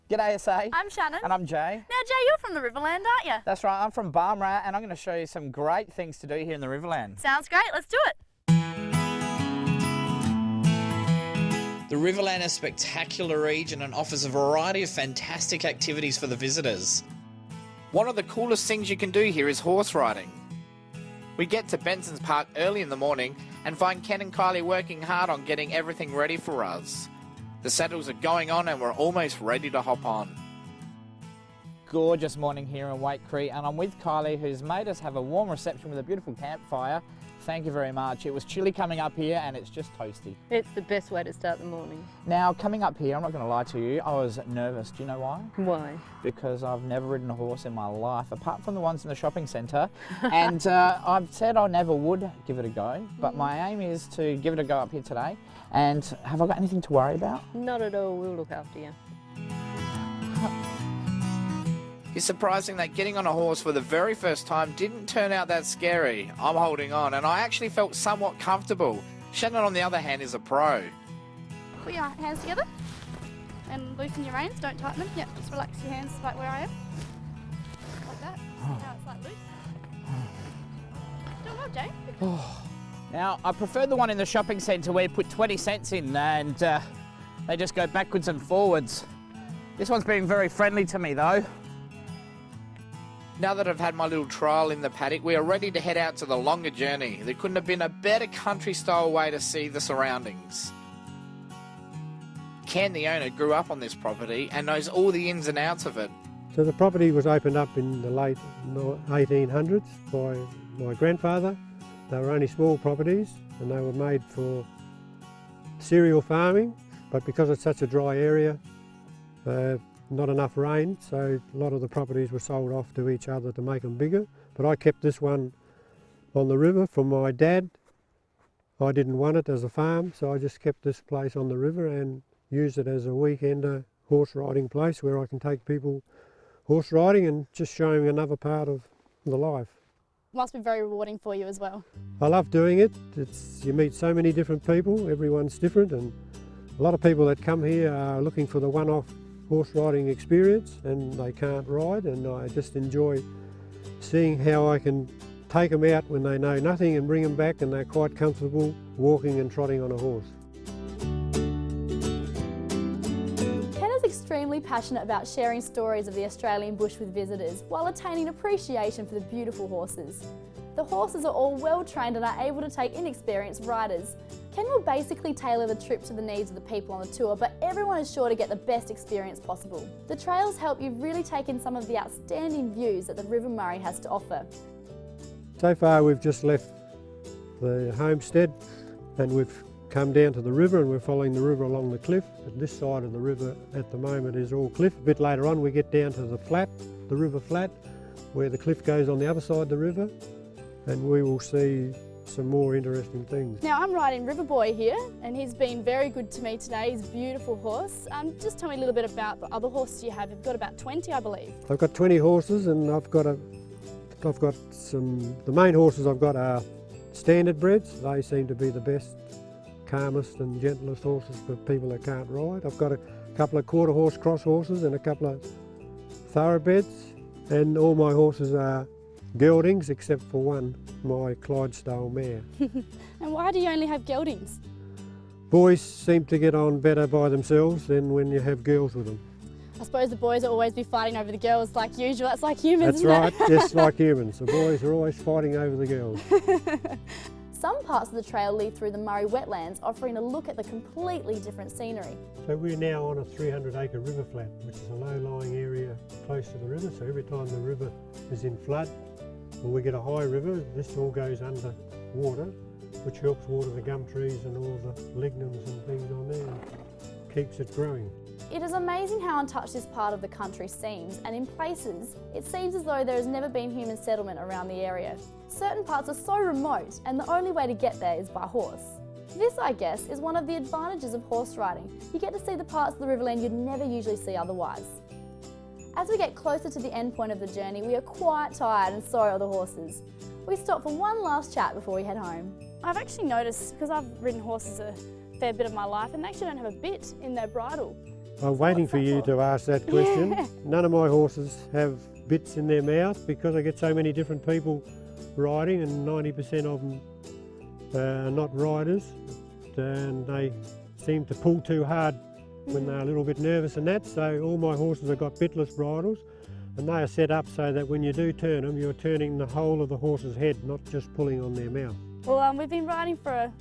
G'day SA. I'm Shannon. And I'm Jay. Now Jay, you're from the Riverland, aren't you? That's right, I'm from Barmera and I'm going to show you some great things to do here in the Riverland. Sounds great, let's do it. The Riverland is a spectacular region and offers a variety of fantastic activities for the visitors. One of the coolest things you can do here is horse riding. We get to Benson's Park early in the morning and find Ken and Kylie working hard on getting everything ready for us. The saddles are going on and we're almost ready to hop on. Gorgeous morning here in Wake Creek, and I'm with Kylie, who's made us have a warm reception with a beautiful campfire. Thank you very much. It was chilly coming up here and it's just toasty. It's the best way to start the morning. Now, coming up here, I'm not going to lie to you, I was nervous. Do you know why? Why? Because I've never ridden a horse in my life, apart from the ones in the shopping centre. And I've said I never would give it a go, but my aim is to give it a go up here today. And have I got anything to worry about? Not at all, we'll look after you. It's surprising that getting on a horse for the very first time didn't turn out that scary. I'm holding on and I actually felt somewhat comfortable. Shannon, on the other hand, is a pro. Put your hands together and loosen your reins, don't tighten them. Yep, just relax your hands like where I am. Like that. See how it's like loose? Doing well, Jay. Now, I prefer the one in the shopping centre where you put 20 cents in and they just go backwards and forwards. This one's been very friendly to me though. Now that I've had my little trial in the paddock, we are ready to head out to the longer journey. There couldn't have been a better country-style way to see the surroundings. Ken, the owner, grew up on this property and knows all the ins and outs of it. So the property was opened up in the late 1800s by my grandfather. They were only small properties and they were made for cereal farming, but because it's such a dry area, not enough rain, so a lot of the properties were sold off to each other to make them bigger. But I kept this one on the river for my dad. I didn't want it as a farm, so I just kept this place on the river and used it as a weekender horse riding place where I can take people horse riding and just showing another part of the life. Must be very rewarding for you as well. I love doing it. You meet so many different people, everyone's different, and a lot of people that come here are looking for the one-off horse riding experience and they can't ride, and I just enjoy seeing how I can take them out when they know nothing and bring them back and they're quite comfortable walking and trotting on a horse. Ken is extremely passionate about sharing stories of the Australian bush with visitors while attaining appreciation for the beautiful horses. The horses are all well trained and are able to take inexperienced riders. Ken will basically tailor the trip to the needs of the people on the tour, but everyone is sure to get the best experience possible. The trails help you really take in some of the outstanding views that the River Murray has to offer. So far we've just left the homestead and we've come down to the river and we're following the river along the cliff. But this side of the river at the moment is all cliff. A bit later on we get down to the flat, the river flat, where the cliff goes on the other side of the river, and we will see some more interesting things. Now I'm riding River Boy here and he's been very good to me today. He's a beautiful horse. Just tell me a little bit about the other horses you have. You've got about 20, I believe. I've got 20 horses and I've got some, the main horses I've got are standard breds. They seem to be the best, calmest and gentlest horses for people that can't ride. I've got a couple of quarter horse cross horses and a couple of thoroughbreds, and all my horses are geldings except for one, my Clydesdale mare. And why do you only have geldings? Boys seem to get on better by themselves than when you have girls with them. I suppose the boys will always be fighting over the girls like usual. That's like humans, That's right, isn't it? just like humans. The boys are always fighting over the girls. Some parts of the trail lead through the Murray wetlands, offering a look at the completely different scenery. So we're now on a 300-acre river flat, which is a low-lying area close to the river. So every time the river is in flood, or we get a high river, this all goes under water, which helps water the gum trees and all the lignums and things on there. keeps it growing. It is amazing how untouched this part of the country seems, and in places, it seems as though there has never been human settlement around the area. Certain parts are so remote, and the only way to get there is by horse. This, I guess, is one of the advantages of horse riding. You get to see the parts of the Riverland you'd never usually see otherwise. As we get closer to the end point of the journey, we are quite tired and so are the horses. We stop for one last chat before we head home. I've actually noticed, because I've ridden horses a fair bit of my life, and they actually don't have a bit in their bridle. I'm waiting for you to ask that question. Yeah. None of my horses have bits in their mouth because I get so many different people riding, and 90% of them are not riders, and they seem to pull too hard when they're a little bit nervous and that. So all my horses have got bitless bridles, and they are set up so that when you do turn them, you're turning the whole of the horse's head, not just pulling on their mouth. Well, we've been riding for a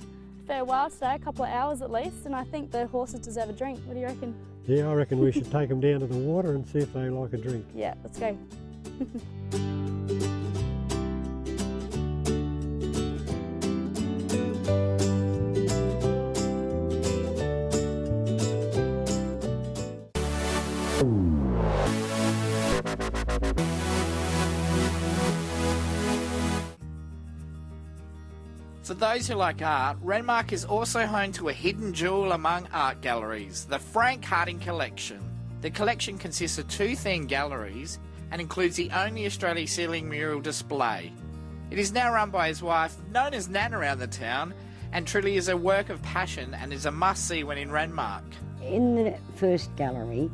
fair while today, a couple of hours at least, and I think the horses deserve a drink. What do you reckon? Yeah, I reckon we should take them down to the water and see if they like a drink. Yeah, let's go. For those who like art, Renmark is also home to a hidden jewel among art galleries, the Frank Harding Collection. The collection consists of 2 themed galleries and includes the only Australian ceiling mural display. It is now run by his wife, known as Nan around the town, and truly is a work of passion and is a must-see when in Renmark. In the first gallery,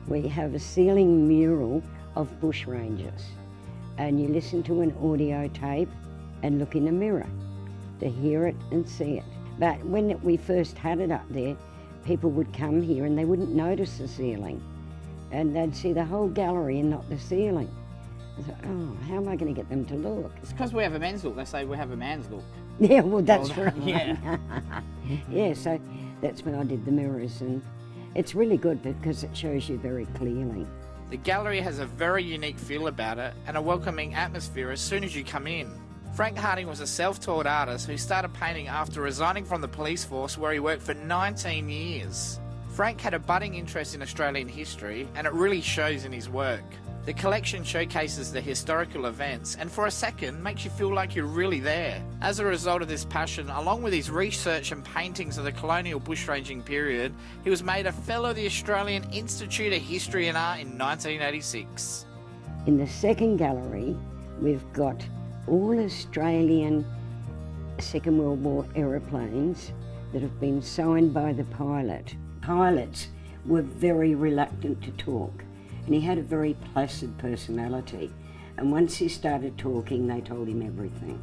we have a ceiling mural of bushrangers, and you listen to an audio tape and look in a mirror to hear it and see it. But when we first had it up there, people would come here and they wouldn't notice the ceiling, and they'd see the whole gallery and not the ceiling. I thought, oh, how am I going to get them to look? It's because we have a men's look. They say we have a man's look. Yeah, well, that's Oh, right. yeah. Yeah, so that's when I did the mirrors, and it's really good because it shows you very clearly. The gallery has a very unique feel about it and a welcoming atmosphere as soon as you come in. Frank Harding was a self-taught artist who started painting after resigning from the police force, where he worked for 19 years. Frank had a budding interest in Australian history, and it really shows in his work. The collection showcases the historical events and for a second makes you feel like you're really there. As a result of this passion, along with his research and paintings of the colonial bushranging period, he was made a Fellow of the Australian Institute of History and Art in 1986. In the second gallery, we've got all Australian Second World War aeroplanes that have been signed by the pilot. Pilots were very reluctant to talk, and he had a very placid personality, and once he started talking, they told him everything.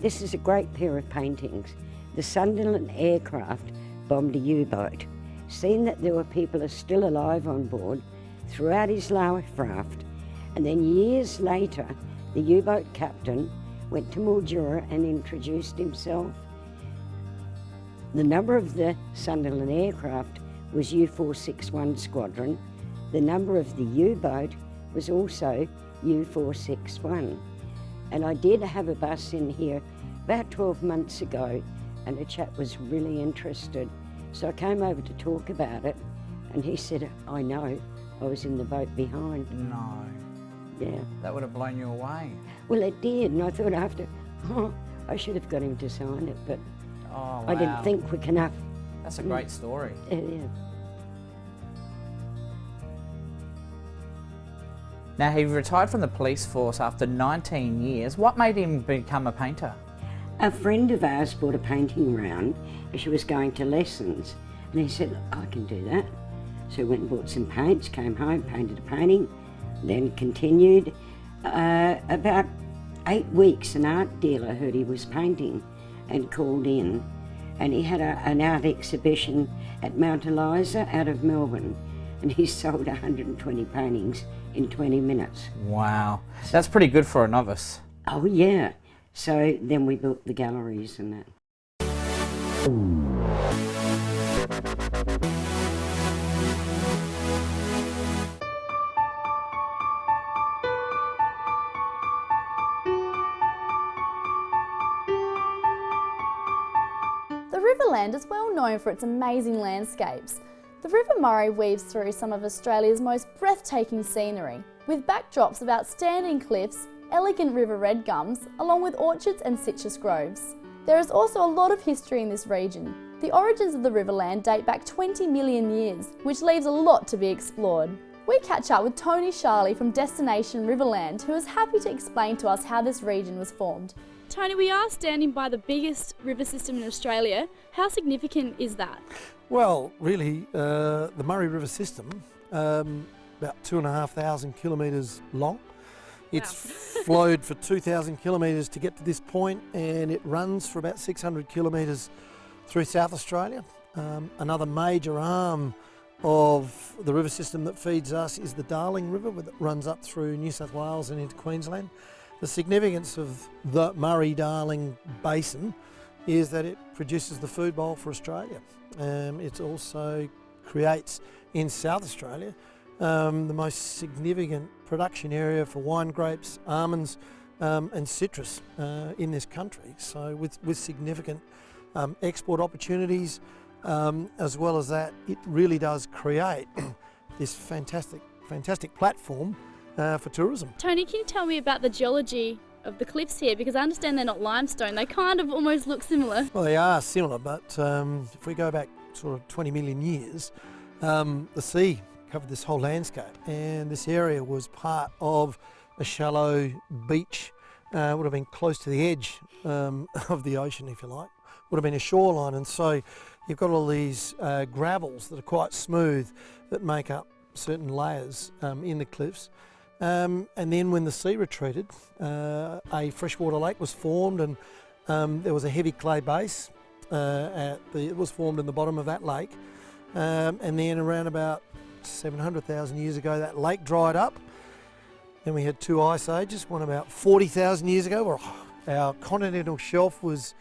This is a great pair of paintings. The Sunderland aircraft bombed a U-boat. Seeing that there were people still alive on board, threw out his life raft, and then years later, the U-boat captain went to Mildura and introduced himself. The number of the Sunderland aircraft was U461 Squadron. The number of the U-boat was also U461. And I did have a bus in here about 12 months ago, and a chap was really interested. So I came over to talk about it, and he said, I know, I was in the boat behind. No. Yeah. That would have blown you away. Well, it did, and I thought after, I should have got him to sign it, but Oh, wow. I didn't think quick enough. That's a great story. Yeah. Now, he retired from the police force after 19 years. What made him become a painter? A friend of ours brought a painting round, and she was going to lessons, and he said, I can do that. So he went and bought some paints, came home, painted a painting, then continued. About 8 weeks, an art dealer heard he was painting and called in, and he had an art exhibition at Mount Eliza out of Melbourne, and he sold 120 paintings in 20 minutes. Wow. That's pretty good for a novice. Oh yeah. So then we built the galleries and that. The Riverland is well known for its amazing landscapes. The River Murray weaves through some of Australia's most breathtaking scenery, with backdrops of outstanding cliffs, elegant river red gums, along with orchards and citrus groves. There is also a lot of history in this region. The origins of the Riverland date back 20 million years, which leaves a lot to be explored. We catch up with Tony Charlie from Destination Riverland, who is happy to explain to us how this region was formed. Tony, we are standing by the biggest river system in Australia. How significant is that? Well, really, the Murray River system, about 2,500 kilometres long. It's flowed for 2,000 kilometres to get to this point, and it runs for about 600 kilometres through South Australia. Another major arm of the river system that feeds us is the Darling River, that runs up through New South Wales and into Queensland. The significance of the Murray-Darling Basin is that it produces the food bowl for Australia. It also creates in South Australia the most significant production area for wine grapes, almonds and citrus in this country. So with significant export opportunities, as well as that, it really does create this fantastic platform for tourism. Tony, can you tell me about the geology of the cliffs here? Because I understand they're not limestone, they kind of almost look similar. Well, they are similar, but if we go back sort of 20 million years, the sea covered this whole landscape, and this area was part of a shallow beach, would have been close to the edge of the ocean, if you like, would have been a shoreline, and so you've got all these gravels that are quite smooth that make up certain layers in the cliffs. And then when the sea retreated, a freshwater lake was formed, and there was a heavy clay base. It was formed in the bottom of that lake, and then around about 700,000 years ago that lake dried up. Then we had two ice ages, one about 40,000 years ago where our continental shelf was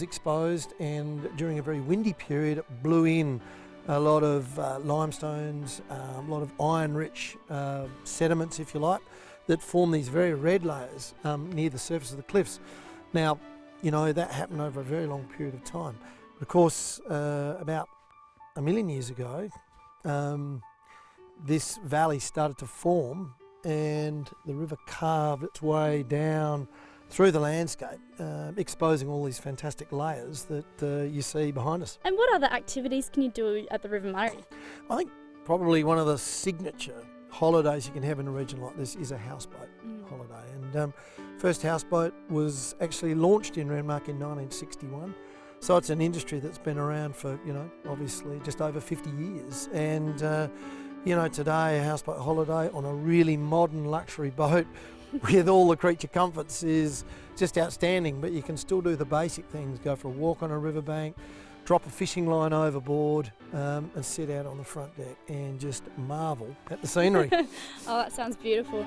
exposed, and during a very windy period it blew in a lot of limestones, a lot of iron-rich sediments, if you like, that form these very red layers near the surface of the cliffs. Now, you know, that happened over a very long period of time. But of course, about 1 million years ago, this valley started to form, and the river carved its way down through the landscape, exposing all these fantastic layers that you see behind us. And what other activities can you do at the River Murray? I think probably one of the signature holidays you can have in a region like this is a houseboat holiday. And first houseboat was actually launched in Renmark in 1961. So it's an industry that's been around for, you know, obviously just over 50 years. And, you know, today a houseboat holiday on a really modern luxury boat with all the creature comforts is just outstanding, but you can still do the basic things, go for a walk on a riverbank, drop a fishing line overboard and sit out on the front deck and just marvel at the scenery. Oh, that sounds beautiful.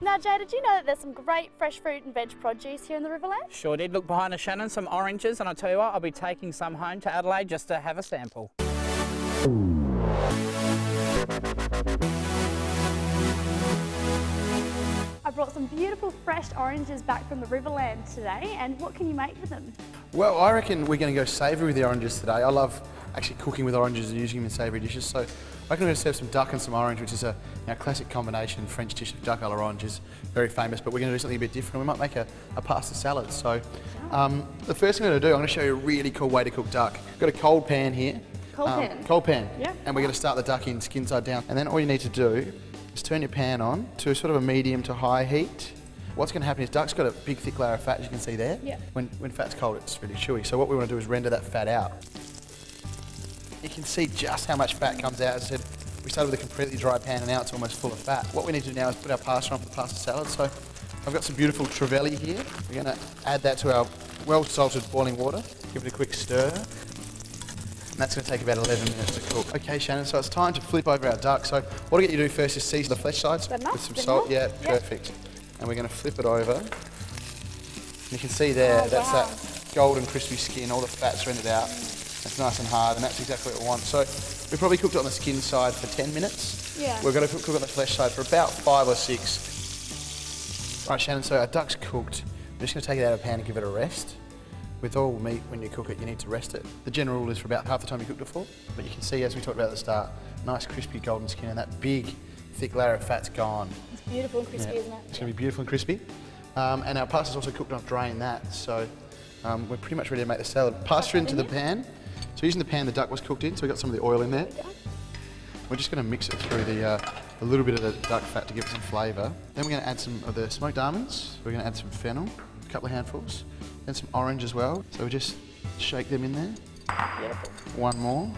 Now, Jay, did you know that there's some great fresh fruit and veg produce here in the Riverland? Sure did. Look behind us, Shannon, some oranges, and I'll tell you what, I'll be taking some home to Adelaide just to have a sample. I brought some beautiful fresh oranges back from the Riverland today, and what can you make with them? Well, I reckon we're going to go savoury with the oranges today. I love actually cooking with oranges and using them in savoury dishes, so I reckon we're going to serve some duck and some orange, which is a classic combination French dish of duck a l'orange, is very famous, but we're going to do something a bit different. We might make a pasta salad. So the first thing I'm going to do, I'm going to show you a really cool way to cook duck. I've got a cold pan here. Cold pan. Yeah. And we're going to start the duck in skin side down. And then all you need to do is turn your pan on to sort of a medium to high heat. What's going to happen is duck's got a big thick layer of fat, as you can see there. Yeah. When fat's cold, it's really chewy. So what we want to do is render that fat out. You can see just how much fat comes out. As I said, we started with a completely dry pan and now it's almost full of fat. What we need to do now is put our pasta on for the pasta salad. So I've got some beautiful trevally here. We're going to add that to our well-salted boiling water. Give it a quick stir. And that's going to take about 11 minutes to cook. Okay, Shannon, so it's time to flip over our duck. So what I get you to do first is season the flesh sides with some salt. Yeah, perfect. And we're going to flip it over. And you can see there, that's that golden crispy skin, all the fat's rendered out. It's nice and hard, and that's exactly what we want. So we probably cooked it on the skin side for 10 minutes. Yeah. We're going to cook it on the flesh side for about 5 or 6. All right, Shannon, so our duck's cooked. We're just going to take it out of the pan and give it a rest. With all meat, when you cook it, you need to rest it. The general rule is for about half the time you cooked it for, but you can see, as we talked about at the start, nice crispy golden skin, and that big, thick layer of fat's gone. It's beautiful and crispy, isn't it? It's going to be beautiful and crispy. And our pasta's also cooked enough, drain that, so we're pretty much ready to make the salad. Pasta into the pan. So using the pan the duck was cooked in, so we've got some of the oil in there. We're just going to mix it through a little bit of the duck fat to give it some flavour. Then we're going to add some of the smoked almonds. We're going to add some fennel, a couple of handfuls, and some orange as well. So we just shake them in there. Beautiful. One more.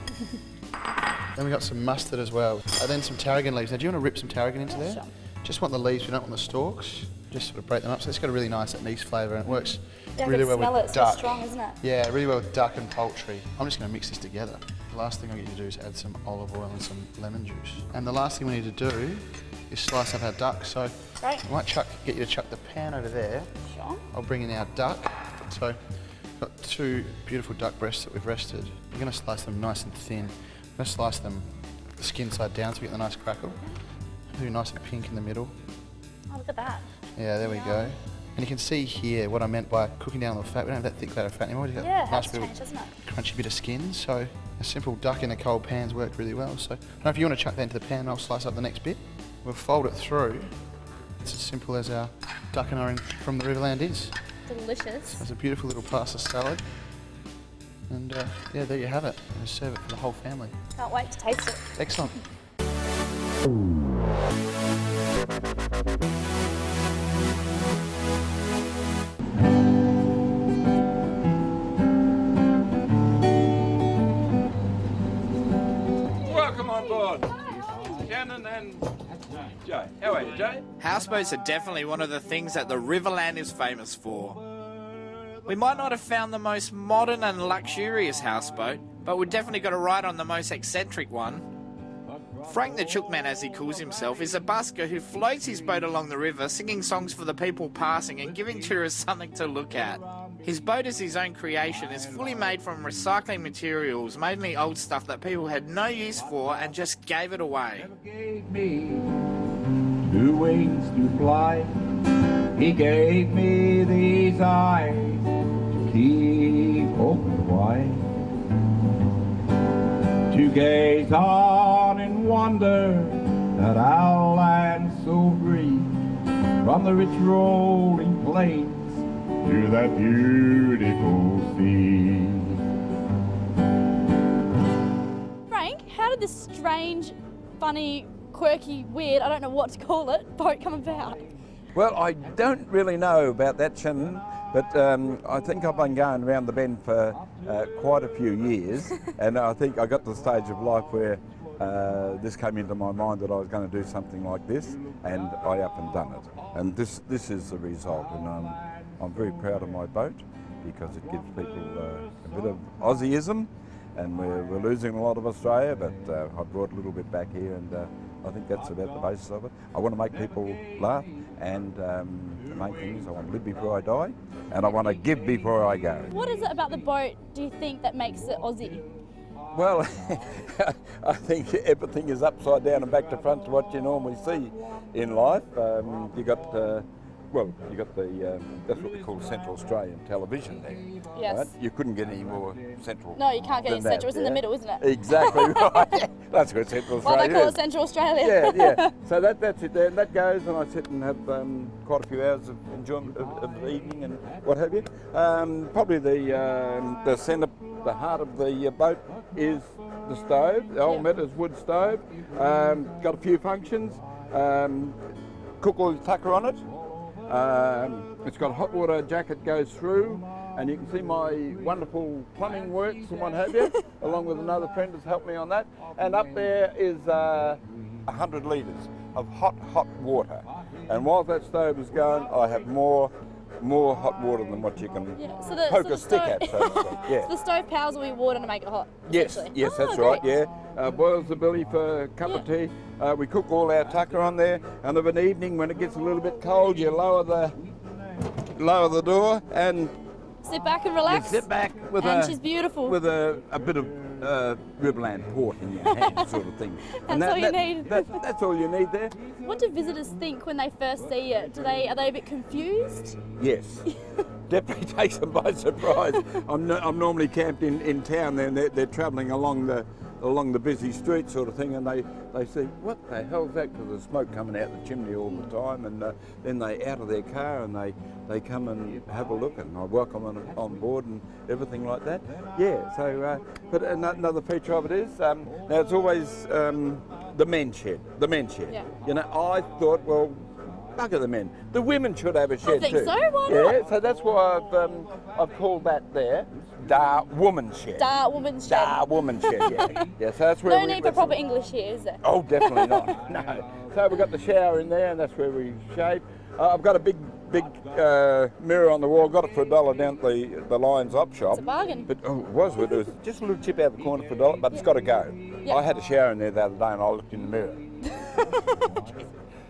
Then we got some mustard as well. And then some tarragon leaves. Now, do you want to rip some tarragon into there? Sure. Just want the leaves, we don't want the stalks. Just sort of break them up. So it's got a really nice anise flavour, and it works Yeah, really I can well smell with it. duck. It's so strong, isn't it? Yeah, really well with duck and poultry. I'm just going to mix this together. The last thing I get you to do is add some olive oil and some lemon juice. And the last thing we need to do is slice up our duck. So Great. I might get you to chuck the pan over there. Sure. I'll bring in our duck. So we've got 2 beautiful duck breasts that we've rested. We're going to slice them nice and thin. I'm going to slice them the skin side down so we get the nice crackle. Do nice and pink in the middle. Oh, look at that. Yeah, there we go. And you can see here what I meant by cooking down the fat. We don't have that thick layer of fat anymore. We've got Yeah, a nice that's little changed, hasn't it? crunchy bit of skin. So a simple duck in a cold pan's worked really well. So I don't know if you want to chuck that into the pan, I'll slice up the next bit. We'll fold it through. It's as simple as our duck and orange from the Riverland is. Delicious. It's a beautiful little pasta salad. And yeah, there you have it. And serve it for the whole family. Can't wait to taste it. Excellent. Welcome on board, Shannon and Joe. How are you, Joe? Houseboats are definitely one of the things that the Riverland is famous for. We might not have found the most modern and luxurious houseboat, but we've definitely got a ride on the most eccentric one. Frank the Chookman, as he calls himself, is a busker who floats his boat along the river, singing songs for the people passing and giving tourists something to look at. His boat is his own creation, is fully made from recycling materials, mainly old stuff that people had no use for and just gave it away. Gave me 2 wings to fly. He gave me these eyes to keep open wide, to gaze on and wonder that our land so free, from the rich rolling plains to that beautiful sea. Frank, how did this strange, funny, quirky, weird, I don't know what to call it, boat come about? Well, I don't really know about that, Shannon, but I think I've been going around the bend for quite a few years, and I think I got to the stage of life where this came into my mind that I was going to do something like this, and I up and done it. And this is the result, and I'm very proud of my boat because it gives people a bit of Aussieism, and we're losing a lot of Australia, but I brought a little bit back here, and I think that's about the basis of it. I want to make people laugh, and the main thing is I want to live before I die, and I want to give before I go. What is it about the boat, do you think, that makes it Aussie? Well, I think everything is upside down and back to front to what you normally see in life. You got the that's what we call Central Australian television there. Yes. Right? You couldn't get any more central. No, you can't get any than central. that, It's in the middle, isn't it? Exactly right. That's where Central Australia Why they call is. it Central Australia. Yeah. So that's it there, and that goes, and I sit and have quite a few hours of enjoyment of the evening and what have you. Probably the centre, the heart of the boat is the stove. The old Meadows wood stove. Got a few functions. Cook oil tucker on it. It's got a hot water jacket goes through, and you can see my wonderful plumbing works and what have you, along with another friend has helped me on that. And up there is 100 litres of hot water. And while that stove is going, I have more hot water than what you can poke a stick at. So to speak. Yeah. So the stove powers all your water to make it hot. Yes, that's right. Great. Yeah, boils the belly for a cup of tea. We cook all our tucker on there, and of an evening when it gets a little bit cold, you lower the door and Sit back and relax. You sit back with and she's beautiful. with a bit of Riverland port in your hand, sort of thing. That's all you need. That's all you need there. What do visitors think when they first see it? Are they a bit confused? Yes. Definitely takes them by surprise. I'm normally camped in town there, and they're travelling along the busy street sort of thing, and they see, what the hell's that? Because there's smoke coming out the chimney all the time, and then they out of their car and they come and have a look, and I welcome them on board and everything like that. Yeah, so, but another feature of it is, now it's always the men's shed. Yeah. You know, I thought, well, bugger the men. The women should have a shed too. I think so, why not? Yeah, so that's why I've called that there Da Woman Shed. Da Woman Shed. Da Woman Shed, yeah. Yeah, so that's where no need for proper English here, is there? Oh, definitely not. No. So we've got the shower in there, and that's where we shave. I've got a big mirror on the wall. Got it for $1 down at the Lions Op shop. It's a bargain. But it was just a little chip out of the corner for $1, but it's got to go. Yep. I had a shower in there the other day, and I looked in the mirror.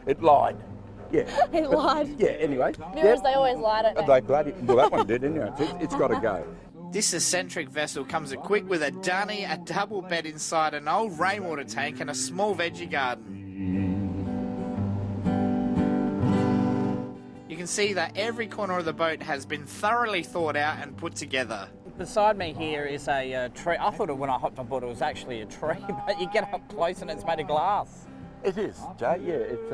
It lied. Yeah. It lied. Yeah, anyway. Mirrors, they always lie, don't they? They bloody, well, that one did, anyway. It's got to go. This eccentric vessel comes equipped with a dunny, a double bed inside, an old rainwater tank and a small veggie garden. You can see that every corner of the boat has been thoroughly thought out and put together. Beside me here is a tree. I thought when I hopped on board it was actually a tree, but you get up close and it's made of glass. It is, Jay, yeah. It's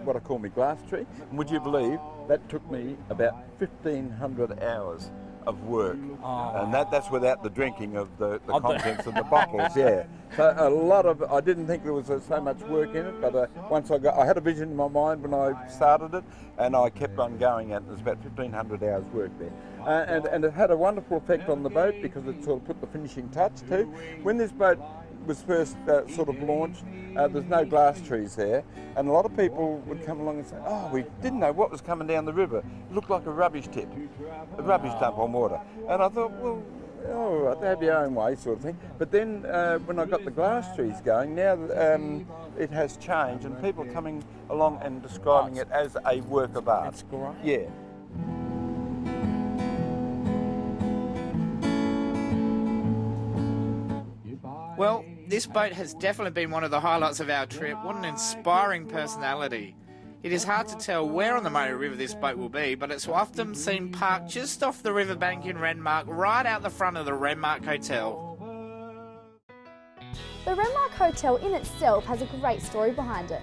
what I call my glass tree. And would you believe that took me about 1,500 hours of work. And that's without the drinking of the contents of the bottles, yeah. So a lot of, I didn't think there was so much work in it, but once I had a vision in my mind when I started it, and I kept on going at it. There's about 1,500 hours work there. And it had a wonderful effect on the boat because it sort of put the finishing touch too. When this boat was first sort of launched, there's no glass trees there, and a lot of people would come along and say, oh, we didn't know what was coming down the river. It looked like a rubbish tip, a rubbish dump on water. And I thought, well, all right, they have your own way sort of thing. But then when I got the glass trees going, now it has changed, and people are coming along and describing it as a work of art. That's great. Yeah. Well, this boat has definitely been one of the highlights of our trip. What an inspiring personality. It is hard to tell where on the Murray River this boat will be, but it's often seen parked just off the riverbank in Renmark, right out the front of the Renmark Hotel. The Renmark Hotel in itself has a great story behind it.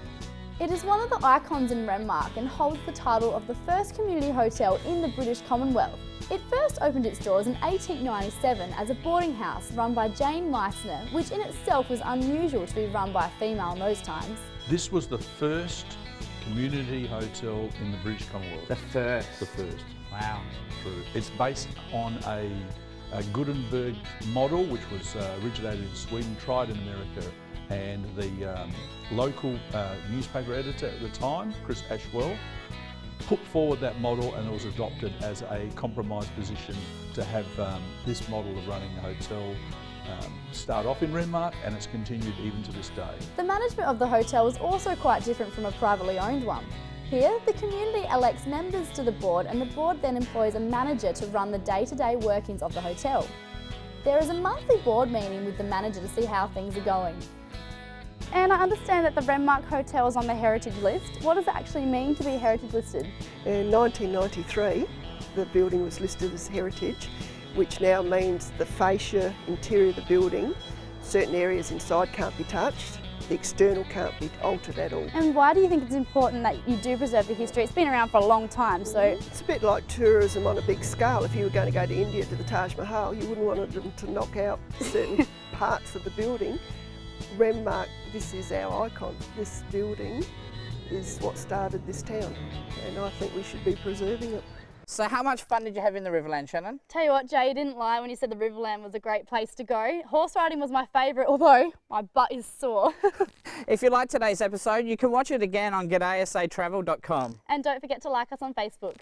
It is one of the icons in Renmark and holds the title of the first community hotel in the British Commonwealth. It first opened its doors in 1897 as a boarding house run by Jane Meissner, which in itself was unusual to be run by a female in those times. This was the first community hotel in the British Commonwealth. The first? The first. Wow. True. It's based on a Gutenberg model, which was originated in Sweden, tried in America, and the local newspaper editor at the time, Chris Ashwell, put forward that model, and it was adopted as a compromise position to have this model of running a hotel start off in Renmark, and it's continued even to this day. The management of the hotel was also quite different from a privately owned one. Here, the community elects members to the board, and the board then employs a manager to run the day-to-day workings of the hotel. There is a monthly board meeting with the manager to see how things are going. And I understand that the Renmark Hotel is on the heritage list. What does it actually mean to be heritage listed? In 1993, the building was listed as heritage, which now means the fascia, interior of the building, certain areas inside can't be touched, the external can't be altered at all. And why do you think it's important that you do preserve the history? It's been around for a long time, so... It's a bit like tourism on a big scale. If you were going to go to India to the Taj Mahal, you wouldn't want them to knock out certain parts of the building. Renmark, this is our icon. This building is what started this town, and I think we should be preserving it. So how much fun did you have in the Riverland, Shannon? Tell you what, Jay, you didn't lie when you said the Riverland was a great place to go. Horse riding was my favourite, although my butt is sore. If you liked today's episode, you can watch it again on G'daySATravel.com. And don't forget to like us on Facebook.